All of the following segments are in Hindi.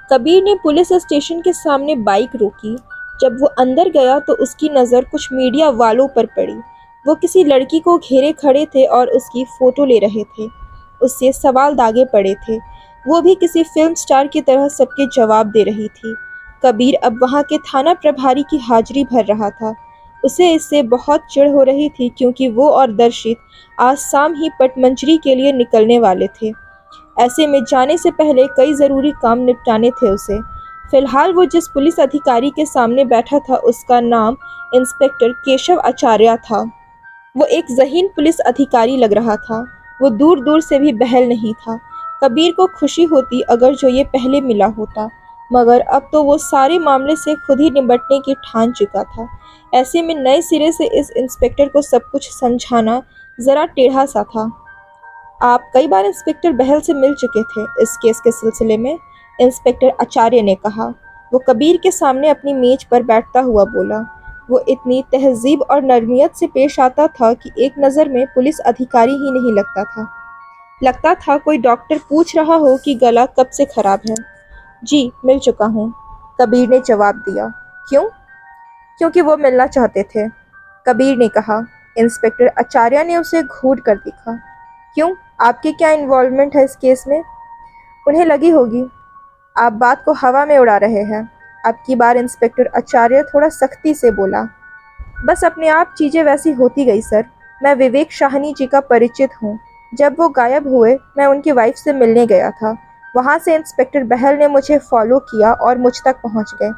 कबीर ने पुलिस स्टेशन के सामने बाइक रोकी। जब वो अंदर गया तो उसकी नज़र कुछ मीडिया वालों पर पड़ी। वो किसी लड़की को घेरे खड़े थे और उसकी फ़ोटो ले रहे थे। उससे सवाल दागे पड़े थे। वो भी किसी फ़िल्म स्टार की तरह सबके जवाब दे रही थी। कबीर अब वहाँ के थाना प्रभारी की हाजिरी भर रहा था। उसे इससे बहुत चिढ़ हो रही थी क्योंकि वो और दर्शित आज शाम ही पटमंजरी के लिए निकलने वाले थे। ऐसे में जाने से पहले कई ज़रूरी काम निपटाने थे उसे। फिलहाल वो जिस पुलिस अधिकारी के सामने बैठा था उसका नाम इंस्पेक्टर केशव आचार्य था। वो एक ज़हीन पुलिस अधिकारी लग रहा था। वो दूर दूर से भी बहल नहीं था। कबीर को खुशी होती अगर जो ये पहले मिला होता, मगर अब तो वो सारे मामले से खुद ही निपटने की ठान चुका था। ऐसे में नए सिरे से इस इंस्पेक्टर को सब कुछ समझाना ज़रा टेढ़ा सा था। आप कई बार इंस्पेक्टर बहल से मिल चुके थे इस केस के सिलसिले में, इंस्पेक्टर आचार्य ने कहा। वो कबीर के सामने अपनी मेज पर बैठता हुआ बोला। वो इतनी तहजीब और नरमियत से पेश आता था कि एक नज़र में पुलिस अधिकारी ही नहीं लगता था। लगता था कोई डॉक्टर पूछ रहा हो कि गला कब से खराब है। जी मिल चुका हूँ, कबीर ने जवाब दिया। क्यों? क्योंकि वो मिलना चाहते थे, कबीर ने कहा। इंस्पेक्टर आचार्य ने उसे घूर कर देखा। क्यों, आपकी क्या इन्वॉल्वमेंट है इस केस में? उन्हें लगी होगी। आप बात को हवा में उड़ा रहे हैं। अब की बार इंस्पेक्टर आचार्य थोड़ा सख्ती से बोला। बस अपने आप चीज़ें वैसी होती गई सर। मैं विवेक शाहनी जी का परिचित हूँ। जब वो गायब हुए मैं उनकी वाइफ से मिलने गया था। वहाँ से इंस्पेक्टर बहल ने मुझे फॉलो किया और मुझ तक पहुँच गए।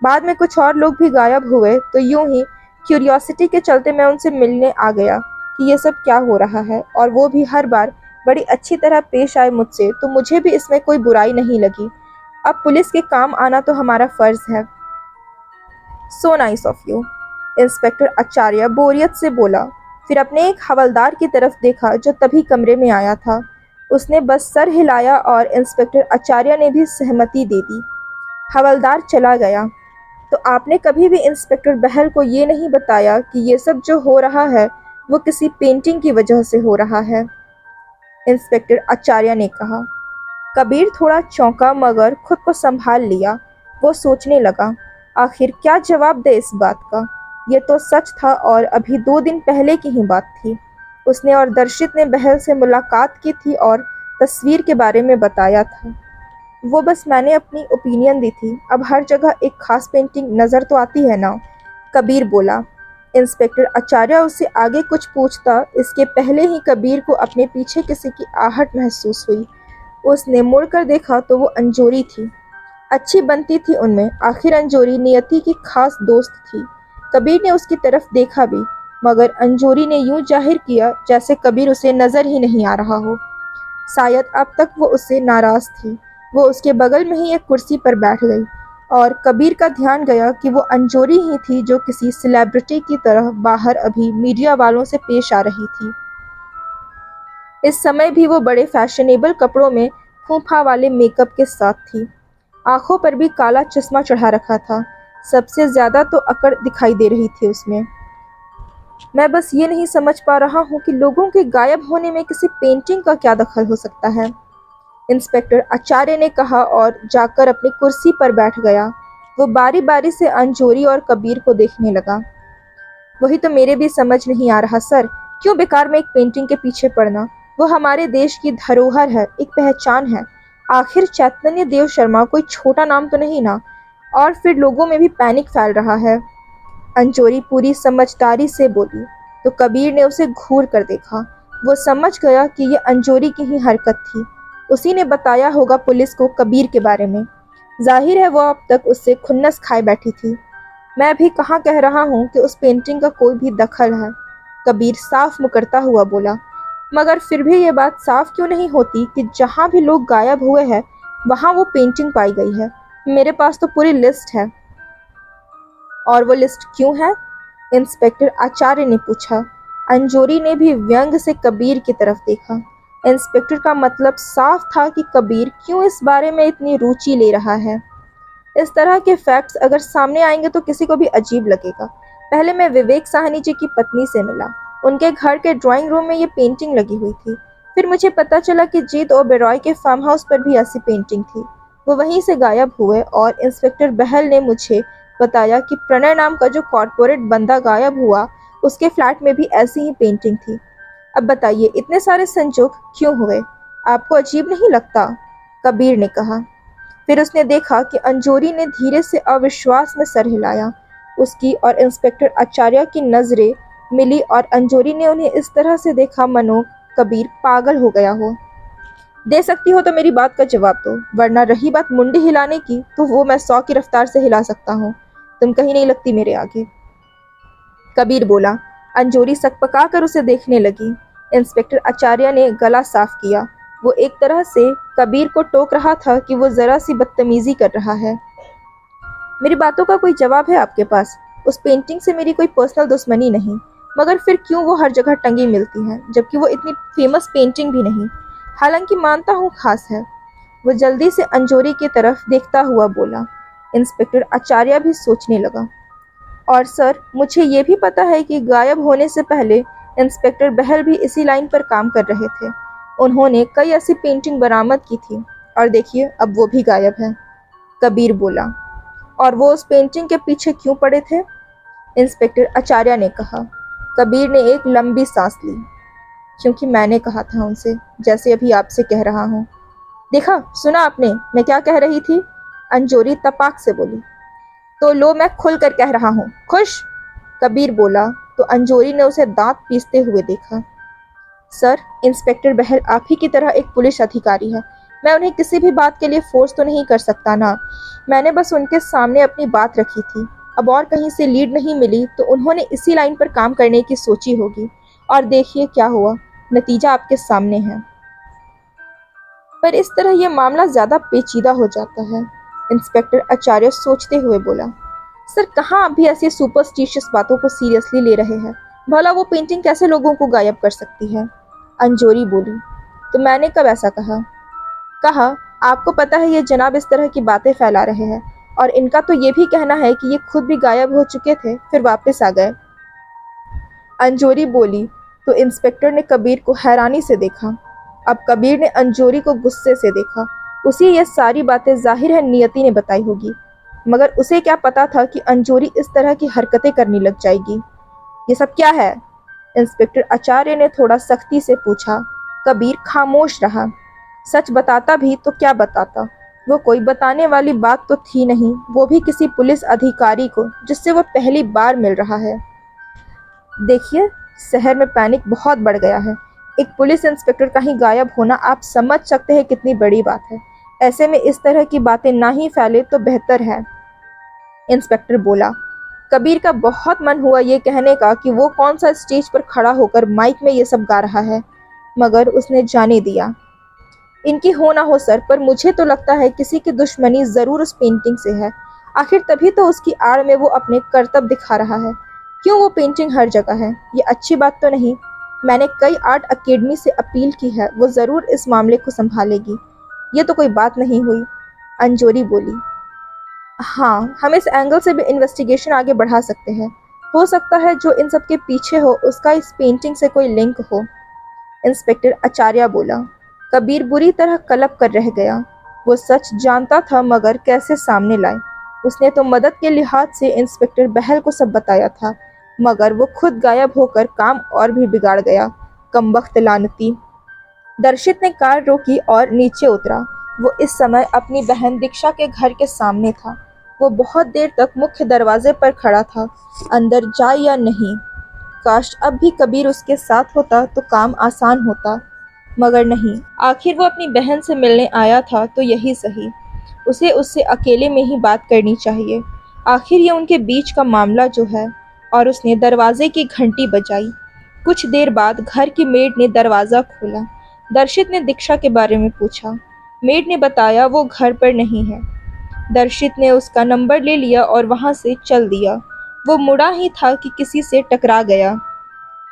बाद में कुछ और लोग भी गायब हुए तो यूं ही क्यूरियोसिटी के चलते मैं उनसे मिलने आ गया कि ये सब क्या हो रहा है, और वो भी हर बार बड़ी अच्छी तरह पेश आए मुझसे, तो मुझे भी इसमें कोई बुराई नहीं लगी। अब पुलिस के काम आना तो हमारा फर्ज है। So nice of you, inspector Acharya बोरियत से बोला। फिर अपने एक हवलदार की तरफ देखा जो तभी कमरे में आया था। उसने बस सर हिलाया और इंस्पेक्टर आचार्य ने भी सहमति दे दी। हवलदार चला गया। तो आपने कभी भी इंस्पेक्टर बहल को ये नहीं बताया कि ये सब जो हो रहा है वो किसी पेंटिंग की वजह से हो रहा है? इंस्पेक्टर आचार्य ने कहा। कबीर थोड़ा चौंका मगर खुद को संभाल लिया। वो सोचने लगा, आखिर क्या जवाब दे इस बात का। ये तो सच था और अभी 2 दिन पहले की ही बात थी। उसने और दर्शित ने बहल से मुलाकात की थी और तस्वीर के बारे में बताया था। वो बस मैंने अपनी ओपिनियन दी थी। अब हर जगह एक खास पेंटिंग नज़र तो आती है ना, कबीर बोला। इंस्पेक्टर आचार्य उससे आगे कुछ पूछता इसके पहले ही कबीर को अपने पीछे किसी की आहट महसूस हुई। उसने मुड़कर देखा तो वो अंजोरी थी। अच्छी बनती थी उनमें, आखिर अंजोरी नियति की खास दोस्त थी। कबीर ने उसकी तरफ देखा भी, मगर अंजोरी ने यूं जाहिर किया जैसे कबीर उसे नज़र ही नहीं आ रहा हो। शायद अब तक वो उससे नाराज़ थी। वो उसके बगल में ही एक कुर्सी पर बैठ गई और कबीर का ध्यान गया कि वो अंजोरी ही थी जो किसी सेलिब्रिटी की तरह बाहर अभी मीडिया वालों से पेश आ रही थी। इस समय भी वो बड़े फैशनेबल कपड़ों में फूंफा वाले मेकअप के साथ थी। आंखों पर भी काला चश्मा चढ़ा रखा था। सबसे ज्यादा तो अकड़ दिखाई दे रही थी उसमें। मैं बस ये नहीं समझ पा रहा हूँ कि लोगों के गायब होने में किसी पेंटिंग का क्या दखल हो सकता है, इंस्पेक्टर आचार्य ने कहा और जाकर अपनी कुर्सी पर बैठ गया। वो बारी बारी से अंजोरी और कबीर को देखने लगा। वही तो मेरे भी समझ नहीं आ रहा सर, क्यों बेकार में एक पेंटिंग के पीछे पड़ना। वो हमारे देश की धरोहर है, एक पहचान है। आखिर चैतन्य देव शर्मा कोई छोटा नाम तो नहीं ना। और फिर लोगों में भी पैनिक फैल रहा है। अंजोरी पूरी समझदारी से बोली तो कबीर ने उसे घूर कर देखा। वो समझ गया कि ये अंजोरी की ही हरकत थी। उसी ने बताया होगा पुलिस को कबीर के बारे में। जाहिर है वो अब तक उससे खुन्नस खाए बैठी थी। मैं भी कहाँ कह रहा हूँ कि उस पेंटिंग का कोई भी दखल है, कबीर साफ मुकरता हुआ बोला। मगर फिर भी ये बात साफ क्यों नहीं होती कि जहाँ भी लोग गायब हुए हैं वहाँ वो पेंटिंग पाई गई है। मेरे पास तो पूरी लिस्ट है। और वो लिस्ट क्यों है, इंस्पेक्टर आचार्य ने पूछा। अंजोरी ने भी व्यंग से कबीर की तरफ देखा। इंस्पेक्टर का मतलब साफ था कि कबीर क्यों इस बारे में इतनी रुचि ले रहा है। इस तरह के फैक्ट्स अगर सामने आएंगे तो किसी को भी अजीब लगेगा। पहले मैं विवेक साहनी जी की पत्नी से मिला। उनके घर के ड्राइंग रूम में ये पेंटिंग लगी हुई थी। फिर मुझे पता चला कि जीत ओबेरॉय के फार्म हाउस पर भी ऐसी पेंटिंग थी। वो वहीं से गायब हुए और इंस्पेक्टर बहल ने मुझे बताया कि प्रणय नाम का जो कॉर्पोरेट बंदा गायब हुआ, उसके फ्लैट में भी ऐसी ही पेंटिंग थी। अब बताइए इतने सारे संजोग क्यों हुए? आपको अजीब नहीं लगता? कबीर ने कहा। फिर उसने देखा कि अंजोरी ने धीरे से अविश्वास में सर हिलाया। उसकी और इंस्पेक्टर आचार्य की नजरें मिली और अंजोरी ने उन्हें इस तरह से देखा मानो कबीर पागल हो गया हो। दे सकती हो तो मेरी बात का जवाब दो, वरना रही बात मुंडी हिलाने की तो वो मैं 100 की रफ्तार से हिला सकता हूँ। तुम कहीं नहीं लगती मेरे आगे। कबीर बोला। अंजोरी सकपका कर उसे देखने लगी। इंस्पेक्टर आचार्य ने गला साफ किया। वो एक तरह से कबीर को टोक रहा था कि वो जरा सी बदतमीजी कर रहा है। मेरी बातों का कोई जवाब है आपके पास? उस पेंटिंग से मेरी कोई पर्सनल दुश्मनी नहीं, मगर फिर क्यों वो हर जगह टंगी मिलती है, जबकि वो इतनी फेमस पेंटिंग भी नहीं। हालांकि मानता हूँ खास है। वो जल्दी से अंजोरी की तरफ देखता हुआ बोला। इंस्पेक्टर आचार्य भी सोचने लगा। और सर, मुझे ये भी पता है कि गायब होने से पहले इंस्पेक्टर बहल भी इसी लाइन पर काम कर रहे थे। उन्होंने कई ऐसी पेंटिंग बरामद की थी और देखिए अब वो भी गायब है। कबीर बोला। और वो उस पेंटिंग के पीछे क्यों पड़े थे? इंस्पेक्टर आचार्य ने कहा। कबीर ने एक लंबी सांस ली। क्योंकि मैंने कहा था उनसे, जैसे अभी आपसे कह रहा हूँ। देखा, सुना आपने मैं क्या कह रही थी? अंजोरी तपाक से बोली। तो लो, मैं खुल कर कह रहा हूँ। खुश? कबीर बोला तो अंजोरी ने उसे दांत पीसते हुए देखा। सर, इंस्पेक्टर बहल आप ही की तरह एक पुलिस अधिकारी है। मैं उन्हें किसी भी बात के लिए फोर्स तो नहीं कर सकता ना। मैंने बस उनके सामने अपनी बात रखी थी। अब और कहीं से लीड नहीं मिली तो उन्होंने इसी लाइन पर काम करने की सोची होगी। और देखिए क्या हुआ, नतीजा आपके सामने है। पर इस तरह यह मामला ज्यादा पेचीदा हो जाता है, इंस्पेक्टर आचार्य सोचते हुए बोला। सर, कहाँ आप भी ऐसी सुपरस्टिशियस बातों को सीरियसली ले रहे हैं? भला वो पेंटिंग कैसे लोगों को गायब कर सकती है? अंजोरी बोली। तो मैंने कब ऐसा कहा? कहा, आपको पता है ये जनाब इस तरह की बातें फैला रहे हैं और इनका तो ये भी कहना है कि ये खुद भी गायब हो चुके थे, फिर वापस आ गए। अंजोरी बोली तो इंस्पेक्टर ने कबीर को हैरानी से देखा। अब कबीर ने अंजोरी को गुस्से से देखा। उसे ये सारी बातें जाहिर है नियति ने बताई होगी, मगर उसे क्या पता था कि अंजोरी इस तरह की हरकतें करने लग जाएगी। ये सब क्या है? इंस्पेक्टर आचार्य ने थोड़ा सख्ती से पूछा। कबीर खामोश रहा। सच बताता भी तो क्या बताता, वो कोई बताने वाली बात तो थी नहीं, वो भी किसी पुलिस अधिकारी को जिससे वो पहली बार मिल रहा है। देखिए, शहर में पैनिक बहुत बढ़ गया है। एक पुलिस इंस्पेक्टर कहीं गायब होना आप समझ सकते हैं कितनी बड़ी बात है। ऐसे में इस तरह की बातें ना ही फैले तो बेहतर है, इंस्पेक्टर बोला। कबीर का बहुत मन हुआ ये कहने का कि वो कौन सा स्टेज पर खड़ा होकर माइक में ये सब गा रहा है, मगर उसने जाने दिया। इनकी हो ना हो सर, पर मुझे तो लगता है किसी की दुश्मनी जरूर उस पेंटिंग से है। आखिर तभी तो उसकी आड़ में वो अपने करतब दिखा रहा है। क्यों वो पेंटिंग हर जगह है, ये अच्छी बात तो नहीं। मैंने कई आर्ट अकेडमी से अपील की है, वो जरूर इस मामले को संभालेगी। ये तो कोई बात नहीं हुई, अंजोरी बोली। हाँ, हम इस एंगल से भी इन्वेस्टिगेशन आगे बढ़ा सकते हैं। हो सकता है जो इन सब के पीछे हो उसका इस पेंटिंग से कोई लिंक हो, इंस्पेक्टर आचार्य बोला। कबीर बुरी तरह कलप कर रह गया। वो सच जानता था मगर कैसे सामने लाए? उसने तो मदद के लिहाज से इंस्पेक्टर बहल को सब बताया था, मगर वो खुद गायब होकर काम और भी बिगाड़ गया। कमबख्त लानती। दर्शित ने कार रोकी और नीचे उतरा। वो इस समय अपनी बहन दीक्षा के घर के सामने था। वो बहुत देर तक मुख्य दरवाजे पर खड़ा था, अंदर जाए या नहीं। काश अब भी कबीर उसके साथ होता तो काम आसान होता, मगर नहीं। आखिर वो अपनी बहन से मिलने आया था तो यही सही, उसे उससे अकेले में ही बात करनी चाहिए। आखिर ये उनके बीच का मामला जो है। और उसने दरवाजे की घंटी बजाई। कुछ देर बाद घर की मेड ने दरवाज़ा खोला। दर्शित ने दीक्षा के बारे में पूछा। मेड ने बताया वो घर पर नहीं है। दर्शित ने उसका नंबर ले लिया और वहां से चल दिया। वो मुड़ा ही था कि किसी से टकरा गया।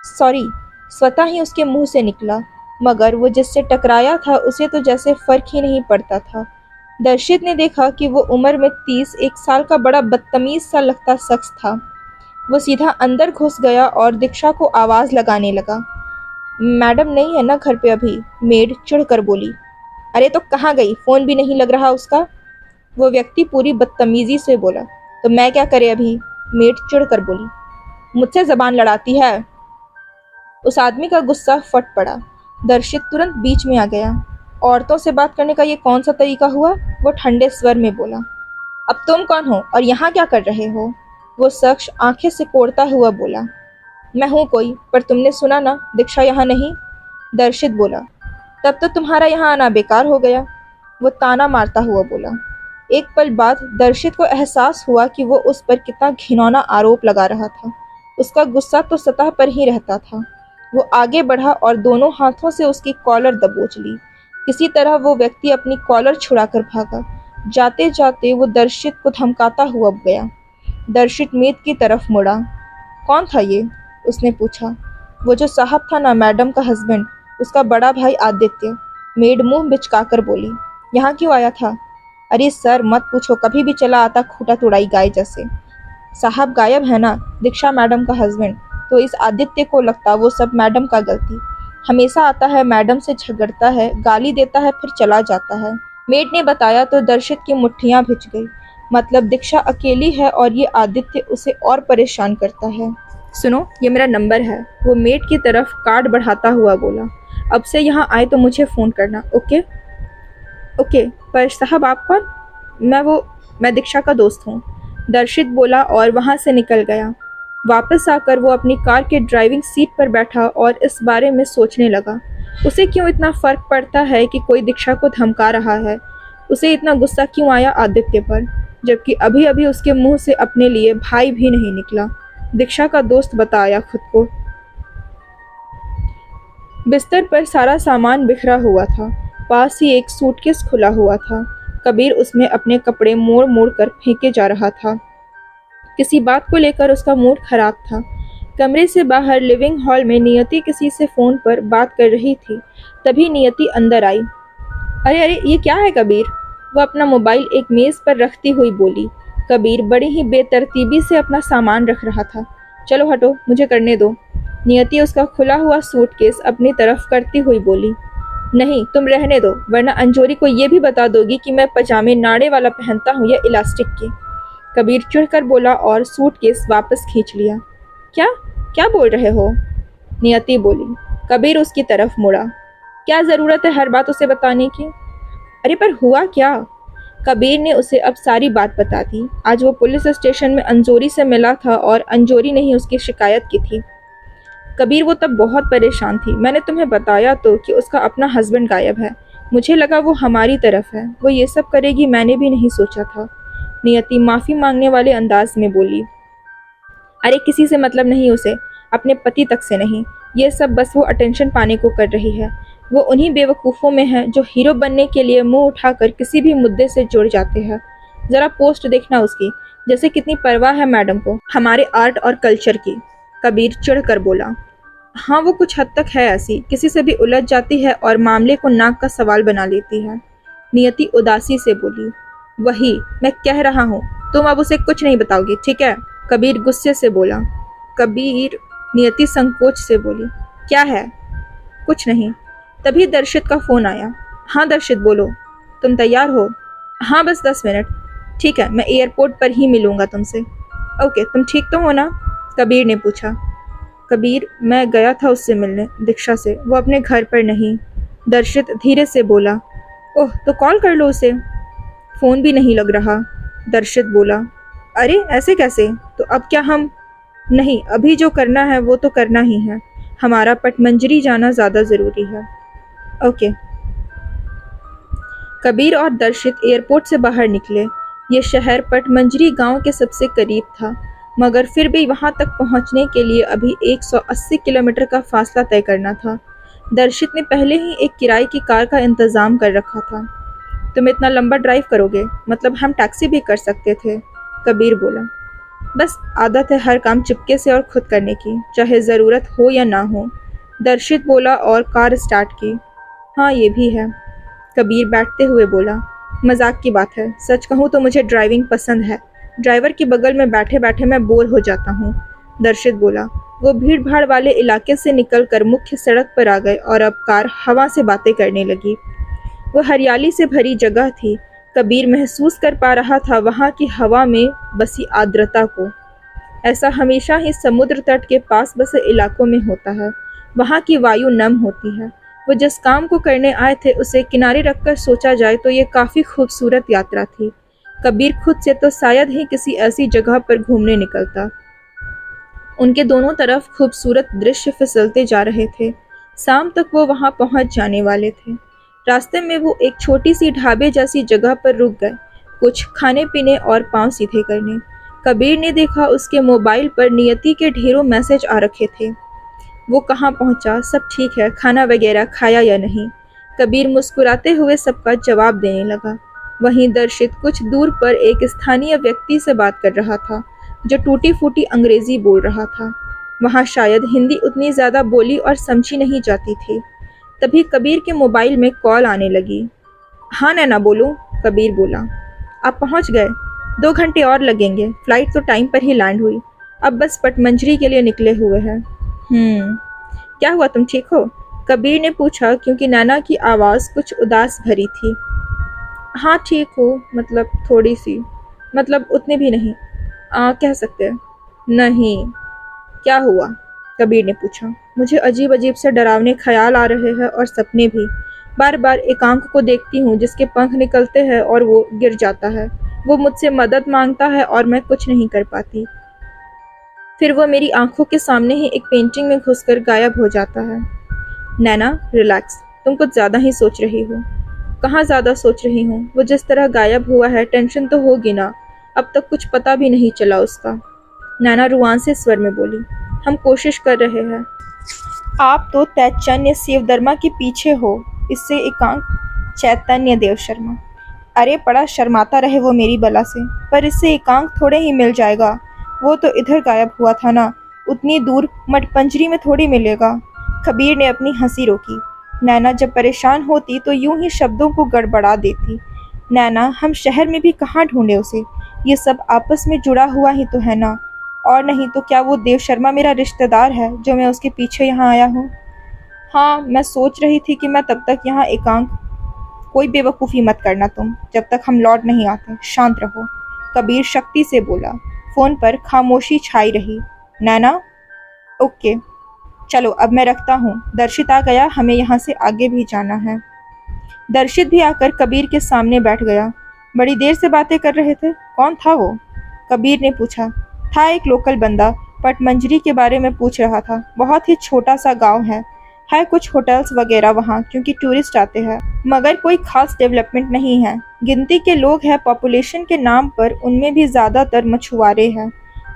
सॉरी, स्वतः ही उसके मुंह से निकला, मगर वो जिससे टकराया था उसे तो जैसे फर्क ही नहीं पड़ता था। दर्शित ने देखा कि वो उम्र में 31 साल का बड़ा बदतमीज सा लगता शख्स था। वो सीधा अंदर घुस गया और दीक्षा को आवाज लगाने लगा। मैडम नहीं है ना घर पे अभी? मेड चिढ़कर बोली। अरे तो कहाँ गई? फोन भी नहीं लग रहा उसका। वो व्यक्ति पूरी बदतमीजी से बोला। तो मैं क्या करे अभी? मेड चिढ़कर बोली। मुझसे जबान लड़ाती है? उस आदमी का गुस्सा फट पड़ा। दर्शित तुरंत बीच में आ गया। औरतों से बात करने का ये कौन सा तरीका हुआ? वो ठंडे स्वर में बोला। अब तुम कौन हो और यहाँ क्या कर रहे हो? वो शख्स आंखें सिकोड़ता हुआ बोला। मैं हूँ कोई, पर तुमने सुना ना, दीक्षा यहाँ नहीं। दर्शित बोला। तब तो तुम्हारा यहाँ आना बेकार हो गया। वो ताना मारता हुआ बोला। एक पल बाद दर्शित को एहसास हुआ कि वो उस पर कितना घिनौना आरोप लगा रहा था। उसका गुस्सा तो सतह पर ही रहता था। वो आगे बढ़ा और दोनों हाथों से उसकी कॉलर दबोच ली। किसी तरह वो व्यक्ति अपनी कॉलर छुड़ाकर भागा। जाते जाते वो दर्शित को धमकाता हुआ गया। दर्शित मेद की तरफ मुड़ा। कौन था ये? उसने पूछा। वो जो साहब था ना, मैडम का हस्बैंड, उसका बड़ा भाई आदित्य। मेड मुंह बिचकाकर बोली। यहाँ क्यों आया था? अरे सर मत पूछो, कभी भी चला आता खूंटा तुड़ाई गाय जैसे। साहब गायब है ना, दीक्षा मैडम का हस्बैंड। तो इस आदित्य को लगता वो सब मैडम का गलती। हमेशा आता है, मैडम से झगड़ता है, गाली देता है, फिर चला जाता है। मेड ने बताया तो दर्शित की मुट्ठियां भिज गई। मतलब दीक्षा अकेली है और ये आदित्य उसे और परेशान करता है। सुनो, ये मेरा नंबर है। वो मेड की तरफ कार्ड बढ़ाता हुआ बोला। अब से यहाँ आए तो मुझे फ़ोन करना, ओके? ओके, पर साहब आप कौन? मैं दीक्षा का दोस्त हूँ, दर्शित बोला और वहाँ से निकल गया। वापस आकर वो अपनी कार के ड्राइविंग सीट पर बैठा और इस बारे में सोचने लगा। उसे क्यों इतना फ़र्क पड़ता है कि कोई दीक्षा को धमका रहा है? उसे इतना गुस्सा क्यों आया आदित्य पर, जबकि अभी अभी उसके मुंह से अपने लिए भाई भी नहीं निकला। दीक्षा का दोस्त बताया खुद को। बिस्तर पर सारा सामान बिखरा हुआ था। पास ही एक सूटकेस खुला हुआ था। कबीर उसमें अपने कपड़े मोड़ मोड़ कर फेंके जा रहा था। किसी बात को लेकर उसका मूड खराब था। कमरे से बाहर लिविंग हॉल में नियति किसी से फोन पर बात कर रही थी। तभी नियति अंदर आई। अरे अरे, ये क्या है कबीर? वो अपना मोबाइल एक मेज पर रखती हुई बोली। कबीर बड़ी ही बेतरतीबी से अपना सामान रख रहा था। चलो हटो, मुझे करने दो। नियति उसका खुला हुआ सूटकेस अपनी तरफ करती हुई बोली। नहीं, तुम रहने दो, वरना अंजोरी को ये भी बता दोगी कि मैं पजामे नाड़े वाला पहनता हूँ या इलास्टिक के। कबीर चिढ़कर बोला और सूटकेस वापस खींच लिया। क्या क्या बोल रहे हो? नियति बोली। कबीर उसकी तरफ मुड़ा। क्या जरूरत है हर बात उसे बताने की? अरे पर हुआ क्या? कबीर ने उसे अब सारी बात बता दी। आज वो पुलिस स्टेशन में अंजोरी से मिला था और अंजोरी ने ही उसकी शिकायत की थी। कबीर, वो तब बहुत परेशान थी। मैंने तुम्हें बताया तो कि उसका अपना हस्बैंड गायब है। मुझे लगा वो हमारी तरफ है। वो ये सब करेगी मैंने भी नहीं सोचा था। नियति माफी मांगने वाले अंदाज में बोली। अरे किसी से मतलब नहीं उसे, अपने पति तक से नहीं। ये सब बस वो अटेंशन पाने को कर रही है। वो उन्हीं बेवकूफ़ों में है जो हीरो बनने के लिए मुंह उठाकर किसी भी मुद्दे से जुड़ जाते हैं। जरा पोस्ट देखना उसकी, जैसे कितनी परवाह है मैडम को हमारे आर्ट और कल्चर की। कबीर चिढ़ कर बोला। हाँ, वो कुछ हद तक है ऐसी, किसी से भी उलझ जाती है और मामले को नाक का सवाल बना लेती है। नियति उदासी से बोली। वही मैं कह रहा हूँ, तुम अब उसे कुछ नहीं बताओगी, ठीक है? कबीर गुस्से से बोला। कबीर, नियति संकोच से बोली। क्या है? कुछ नहीं। तभी दर्शित का फोन आया। हाँ दर्शित, बोलो। तुम तैयार हो? हाँ, बस 10 मिनट। ठीक है, मैं एयरपोर्ट पर ही मिलूंगा तुमसे। ओके, तुम ठीक तो हो ना? कबीर ने पूछा। कबीर, मैं गया था उससे मिलने, दीक्षा से। वो अपने घर पर नहीं। दर्शित धीरे से बोला। ओह, तो कॉल कर लो उसे। फ़ोन भी नहीं लग रहा। दर्शित बोला। अरे ऐसे कैसे? तो अब क्या हम? नहीं, अभी जो करना है वो तो करना ही है। हमारा पटमंजरी जाना ज़्यादा ज़रूरी है। ओके। कबीर और दर्शित एयरपोर्ट से बाहर निकले। ये शहर पटमंजरी गांव के सबसे करीब था, मगर फिर भी वहां तक पहुंचने के लिए अभी 180 किलोमीटर का फासला तय करना था। दर्शित ने पहले ही एक किराए की कार का इंतज़ाम कर रखा था। तुम इतना लंबा ड्राइव करोगे? मतलब हम टैक्सी भी कर सकते थे, कबीर बोला। बस आदत है हर काम चुपके से और खुद करने की, चाहे ज़रूरत हो या ना हो, दर्शित बोला और कार स्टार्ट की। हाँ, ये भी है, कबीर बैठते हुए बोला। मजाक की बात है, सच कहूँ तो मुझे ड्राइविंग पसंद है। ड्राइवर के बगल में बैठे बैठे मैं बोर हो जाता हूँ, दर्शित बोला। वो भीड़ भाड़ वाले इलाके से निकलकर मुख्य सड़क पर आ गए और अब कार हवा से बातें करने लगी। वो हरियाली से भरी जगह थी। कबीर महसूस कर पा रहा था वहाँ की हवा में बसी आर्द्रता को। ऐसा हमेशा ही समुद्र तट के पास बसे इलाकों में होता है। वहाँ की वायु नम होती है। वो जिस काम को करने आए थे उसे किनारे रखकर सोचा जाए तो ये काफी खूबसूरत यात्रा थी। कबीर खुद से तो शायद ही किसी ऐसी जगह पर घूमने निकलता। उनके दोनों तरफ खूबसूरत दृश्य फिसलते जा रहे थे। शाम तक वो वहां पहुंच जाने वाले थे। रास्ते में वो एक छोटी सी ढाबे जैसी जगह पर रुक गए, कुछ खाने पीने और पांव सीधे करने। कबीर ने देखा उसके मोबाइल पर नियति के ढेरों मैसेज आ रखे थे। वो कहाँ पहुंचा, सब ठीक है, खाना वगैरह खाया या नहीं। कबीर मुस्कुराते हुए सबका जवाब देने लगा। वहीं दर्शित कुछ दूर पर एक स्थानीय व्यक्ति से बात कर रहा था जो टूटी फूटी अंग्रेजी बोल रहा था। वहां शायद हिंदी उतनी ज्यादा बोली और समझी नहीं जाती थी। तभी कबीर के मोबाइल में कॉल आने लगी। हाँ नैना बोलो, कबीर बोला। आप पहुंच गए? 2 घंटे और लगेंगे, फ्लाइट तो टाइम पर ही लैंड हुई, अब बस पटमंजरी के लिए निकले हुए हैं। क्या हुआ, तुम ठीक हो? कबीर ने पूछा क्योंकि नैना की आवाज़ कुछ उदास भरी थी। हाँ ठीक हो, मतलब थोड़ी सी, मतलब उतनी भी नहीं, कह सकते हैं। नहीं, क्या हुआ? कबीर ने पूछा। मुझे अजीब अजीब से डरावने ख्याल आ रहे हैं और सपने भी। बार बार एकांक को देखती हूँ जिसके पंख निकलते हैं और वो गिर जाता है। वो मुझसे मदद मांगता है और मैं कुछ नहीं कर पाती। फिर वो मेरी आंखों के सामने ही एक पेंटिंग में घुसकर गायब हो जाता है। नैना रिलैक्स, तुम कुछ ज़्यादा ही सोच रही हो। कहाँ ज़्यादा सोच रही हूँ, वो जिस तरह गायब हुआ है टेंशन तो होगी ना। अब तक कुछ पता भी नहीं चला उसका। नैना रुआंसे स्वर में बोली। हम कोशिश कर रहे हैं। आप तो तैचन्य शिवदर्मा के पीछे हो, इससे एकांक चैतन्य देव शर्मा। अरे बड़ा शर्माता रहे वो मेरी बला से, पर इससे एकांक थोड़े ही मिल जाएगा। वो तो इधर गायब हुआ था ना, उतनी दूर मटपंजरी में थोड़ी मिलेगा। कबीर ने अपनी हंसी रोकी। नैना जब परेशान होती तो यूं ही शब्दों को गड़बड़ा देती। नैना, हम शहर में भी कहाँ ढूंढे उसे, ये सब आपस में जुड़ा हुआ ही तो है ना। और नहीं तो क्या वो देव शर्मा मेरा रिश्तेदार है जो मैं उसके पीछे यहाँ आया हूँ? हाँ, मैं सोच रही थी कि मैं तब तक यहाँ एकांक। कोई बेवकूफ़ी मत करना तुम, जब तक हम लौट नहीं आते, शांत रहो, कबीर शक्ति से बोला। फोन पर खामोशी छाई रही। नैना, ओके, चलो अब मैं रखता हूँ, दर्शित आ गया, हमें यहाँ से आगे भी जाना है। दर्शित भी आकर कबीर के सामने बैठ गया। बड़ी देर से बातें कर रहे थे, कौन था वो? कबीर ने पूछा। था एक लोकल बंदा, पटमंजरी के बारे में पूछ रहा था। बहुत ही छोटा सा गांव है कुछ होटल्स वगैरह वहाँ क्योंकि टूरिस्ट आते हैं, मगर कोई खास डेवलपमेंट नहीं है। गिनती के लोग हैं, पॉपुलेशन के नाम पर उनमें भी ज़्यादातर मछुआरे हैं।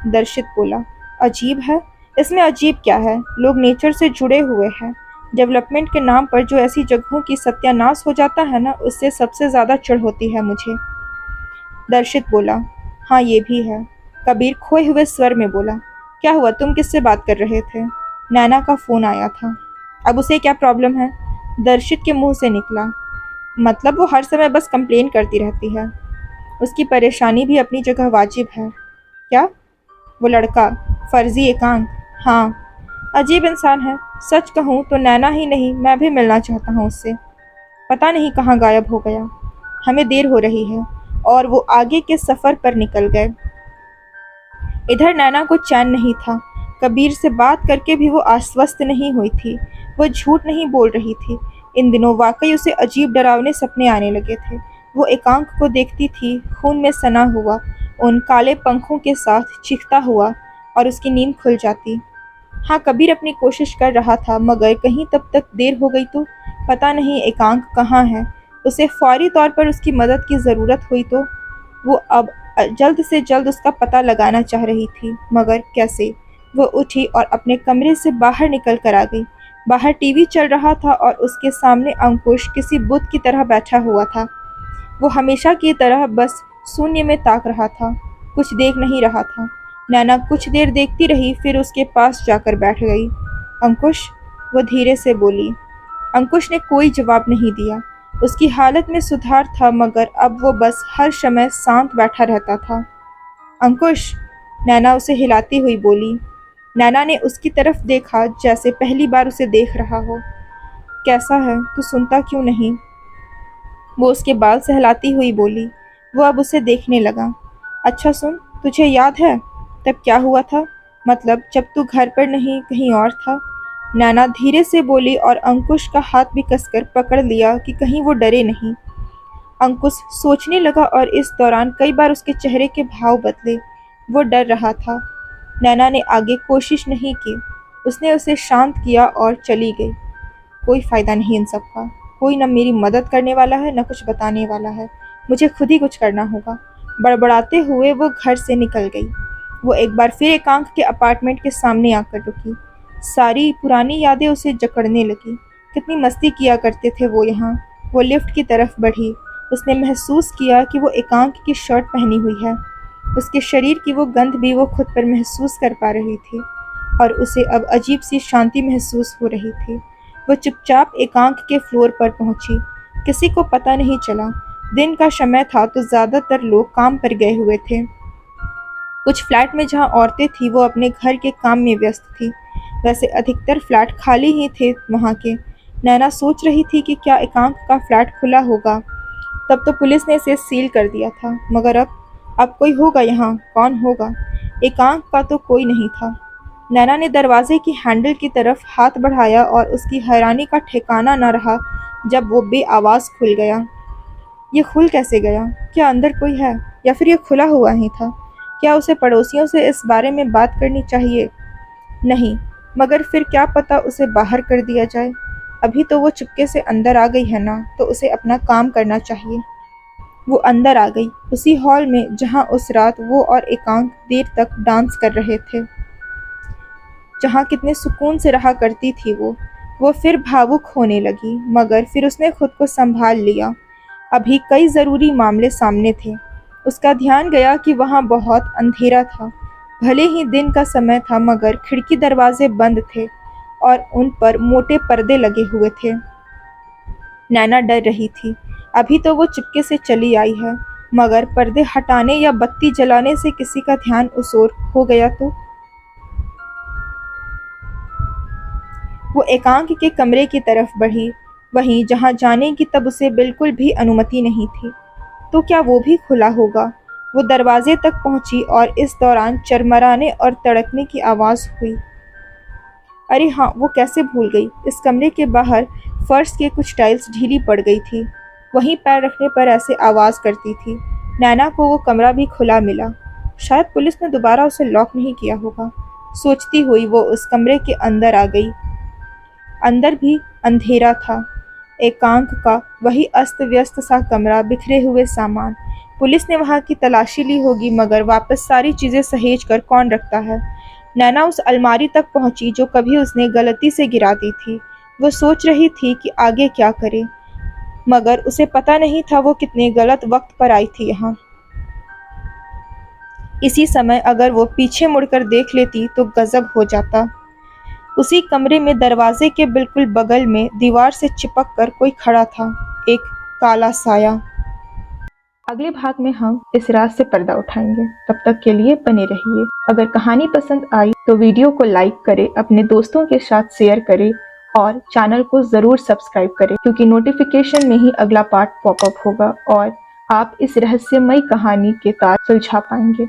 दर्शित बोला। अजीब है, इसमें अजीब क्या है, लोग नेचर से जुड़े हुए हैं। डेवलपमेंट के नाम पर जो ऐसी जगहों की सत्यानाश हो जाता है ना, उससे सबसे ज़्यादा चिढ़ होती है मुझे। दर्शित बोला। हाँ ये भी है। कबीर खोए हुए स्वर में बोला। क्या हुआ, तुम किससे बात कर रहे थे? नैना का फ़ोन आया था। अब उसे क्या प्रॉब्लम है? दर्शित के मुंह से निकला। मतलब वो हर समय बस कंप्लेन करती रहती है। उसकी परेशानी भी अपनी जगह वाजिब है। क्या? वो लड़का, फर्जी एकांक? हाँ, अजीब इंसान है। सच कहूँ तो नैना ही नहीं, मैं भी मिलना चाहता हूँ उससे। पता नहीं कहाँ गायब हो गया। हमें देर हो रही है। और वो आगे के सफ़र पर निकल गए। इधर नैना को चैन नहीं था। कबीर से बात करके भी वो आश्वस्त नहीं हुई थी। वो झूठ नहीं बोल रही थी। इन दिनों वाकई उसे अजीब डरावने सपने आने लगे थे। वो एकांक को देखती थी, खून में सना हुआ, उन काले पंखों के साथ चीखता हुआ, और उसकी नींद खुल जाती। हाँ, कबीर अपनी कोशिश कर रहा था, मगर कहीं तब तक देर हो गई तो पता नहीं एकांक कहाँ है। उसे फौरी तौर पर उसकी मदद की ज़रूरत हुई तो वो अब जल्द से जल्द उसका पता लगाना चाह रही थी, मगर कैसे? वो उठी और अपने कमरे से बाहर निकल कर आ गई। बाहर टीवी चल रहा था और उसके सामने अंकुश किसी बुत की तरह बैठा हुआ था। वो हमेशा की तरह बस शून्य में ताक रहा था, कुछ देख नहीं रहा था। नैना कुछ देर देखती रही, फिर उसके पास जाकर बैठ गई। अंकुश, वो धीरे से बोली। अंकुश ने कोई जवाब नहीं दिया। उसकी हालत में सुधार था, मगर अब वो बस हर समय शांत बैठा रहता था। अंकुश, नैना उसे हिलाती हुई बोली। नैना ने उसकी तरफ देखा जैसे पहली बार उसे देख रहा हो। कैसा है, तू सुनता क्यों नहीं? वो उसके बाल सहलाती हुई बोली। वो अब उसे देखने लगा। अच्छा सुन, तुझे याद है तब क्या हुआ था? मतलब जब तू घर पर नहीं कहीं और था? नैना धीरे से बोली और अंकुश का हाथ भी कसकर पकड़ लिया कि कहीं वो डरे नहीं। अंकुश सोचने लगा और इस दौरान कई बार उसके चेहरे के भाव बदले। वो डर रहा था। नैना ने आगे कोशिश नहीं की। उसने उसे शांत किया और चली गई। कोई फायदा नहीं इन सब का। कोई न मेरी मदद करने वाला है न कुछ बताने वाला है। मुझे खुद ही कुछ करना होगा। बड़बड़ाते हुए वो घर से निकल गई। वो एक बार फिर एकांक के अपार्टमेंट के सामने आकर रुकी। सारी पुरानी यादें उसे जकड़ने लगी। कितनी मस्ती किया करते थे वो यहाँ। वो लिफ्ट की तरफ बढ़ी। उसने महसूस किया कि वो एकांक की शर्ट पहनी हुई है। उसके शरीर की वो गंध भी वो खुद पर महसूस कर पा रही थी और उसे अब अजीब सी शांति महसूस हो रही थी। वो चुपचाप एकांक के फ्लोर पर पहुंची। किसी को पता नहीं चला। दिन का समय था तो ज्यादातर लोग काम पर गए हुए थे। कुछ फ्लैट में जहां औरतें थीं वो अपने घर के काम में व्यस्त थी। वैसे अधिकतर फ्लैट खाली ही थे वहां के। नैना सोच रही थी कि क्या एकांक का फ्लैट खुला होगा। तब तो पुलिस ने इसे सील कर दिया था, मगर अब कोई होगा यहाँ। कौन होगा? एकांक का तो कोई नहीं था। नैना ने दरवाजे की हैंडल की तरफ हाथ बढ़ाया और उसकी हैरानी का ठिकाना न रहा जब वो बेआवाज खुल गया। ये खुल कैसे गया? क्या अंदर कोई है या फिर ये खुला हुआ ही था? क्या उसे पड़ोसियों से इस बारे में बात करनी चाहिए? नहीं, मगर फिर क्या पता उसे बाहर कर दिया जाए। अभी तो वो चुपके से अंदर आ गई है ना, तो उसे अपना काम करना चाहिए। वो अंदर आ गई, उसी हॉल में जहां उस रात वो और एकांक देर तक डांस कर रहे थे, जहां कितने सुकून से रहा करती थी वो फिर भावुक होने लगी, मगर फिर उसने खुद को संभाल लिया। अभी कई जरूरी मामले सामने थे। उसका ध्यान गया कि वहां बहुत अंधेरा था। भले ही दिन का समय था, मगर खिड़की दरवाजे बंद थे और उन पर मोटे पर्दे लगे हुए थे। नैना डर रही थी। अभी तो वो चुपके से चली आई है, मगर पर्दे हटाने या बत्ती जलाने से किसी का ध्यान उस ओर हो गया तो? वो एकांक के कमरे की तरफ बढ़ी, वहीं जहां जाने की तब उसे बिल्कुल भी अनुमति नहीं थी। तो क्या वो भी खुला होगा? वो दरवाजे तक पहुंची और इस दौरान चरमराने और तड़कने की आवाज हुई। अरे हाँ, वो कैसे भूल गई। इस कमरे के बाहर फर्श के कुछ टाइल्स ढीली पड़ गई थी। वहीं पैर रखने पर ऐसे आवाज करती थी। नैना को वो कमरा भी खुला मिला। शायद पुलिस ने दोबारा उसे लॉक नहीं किया होगा। सोचती हुई वो उस कमरे के अंदर आ गई। अंदर भी अंधेरा था। एकांक का वही अस्त व्यस्त सा कमरा, बिखरे हुए सामान। पुलिस ने वहां की तलाशी ली होगी, मगर वापस सारी चीजें सहेज कर कौन रखता है? नैना उस अलमारी तक पहुंची जो कभी उसने गलती से गिरा दी थी। वो सोच रही थी कि आगे क्या करे, मगर उसे पता नहीं था वो कितने गलत वक्त पर आई थी यहाँ। इसी समय अगर वो पीछे मुड़कर देख लेती तो गजब हो जाता। उसी कमरे में दरवाजे के बिल्कुल बगल में दीवार से चिपक कर कोई खड़ा था, एक काला साया। अगले भाग में हम इस राज से पर्दा उठाएंगे। तब तक के लिए बने रहिए। अगर कहानी पसंद आई तो वीडियो को लाइक करें, अपने दोस्तों के साथ शेयर करें और चैनल को ज़रूर सब्सक्राइब करें, क्योंकि नोटिफिकेशन में ही अगला पार्ट पॉपअप होगा और आप इस रहस्यमयी कहानी के तार सुलझा पाएंगे।